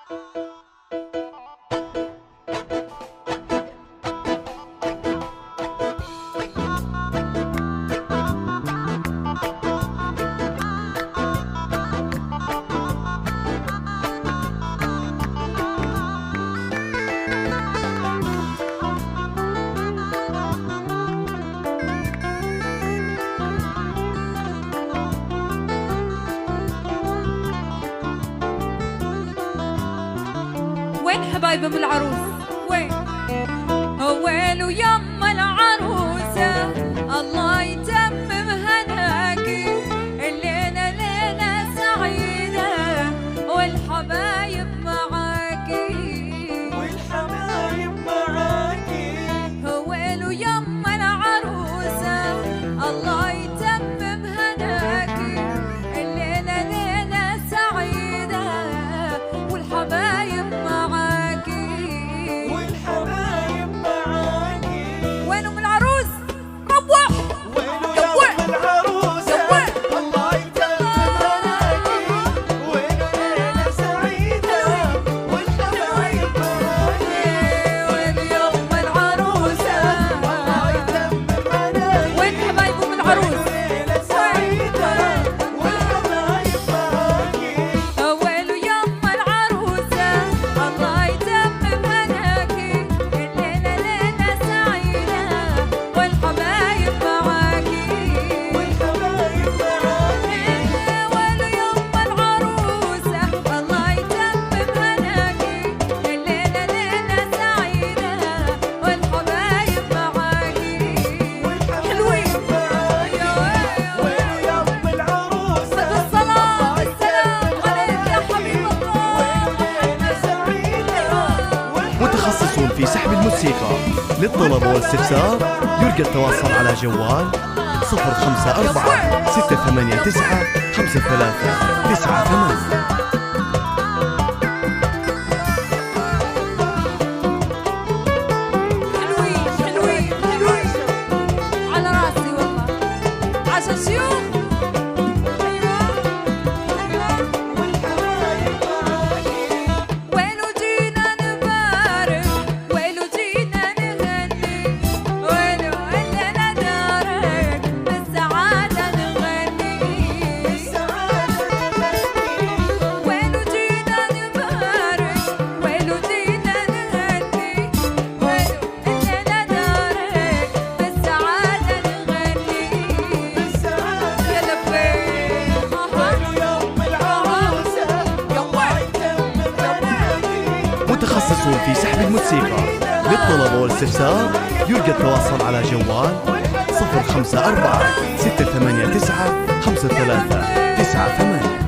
وين حبايب ام العروس؟ وين؟ وين ويما العروسة الله يتمم هناكي، الليلة ليلة سعيدة والحبايب معاكي، والحبايب معاكي. وين ويما العروسة الله يتمم هناكي، الليلة ليلة سعيدة والحبايب معاكي، والحبايب معاكي. وين ام العروس؟ روح وينو يا ام العروسة الله يتمم هناكي، وينو ليلة سعيدة والحبايب معاكي. وين يا ام العروسة الله يتمم هناكي، وين حبايب ام العروس؟ ليلة سعيدة والحبايب معاكي. وين يا ام العروسة الله يتمم هناكي، الليلة ليلة سعيدة والحبايب معاكي، والحبايب معاكي. وين يا ام العروسة الله يتمم هناكي، الليلة ليلة سعيدة والحبايب معاكي. حلوين وينو يا ام العروسة الصلاة والسلام عليك يا حبيب الله. ليلة سعيدة متخصصون في سحب الموسيقى. للطلب والاستفسار يرجى التواصل على جوال 054 689 5398. حلوين حلوين حلوين على راسي والله. عشان شيوخ. ايوه ايوه. والحبايب معاكي. وينو جينا نبارك، وينو جينا نغني، وينو الليلة دارك بالسعادة نغني، وينو جينا نبارك، وينو جينا نغني، وينو الليلة دارك بالسعادة نغني. يا لبيك وينو يا ام العروسة الله يتمم هناكي. متخصصون في سحب الموسيقى. للطلب والاستفسار يرجى التواصل على جوال 054 689 5398.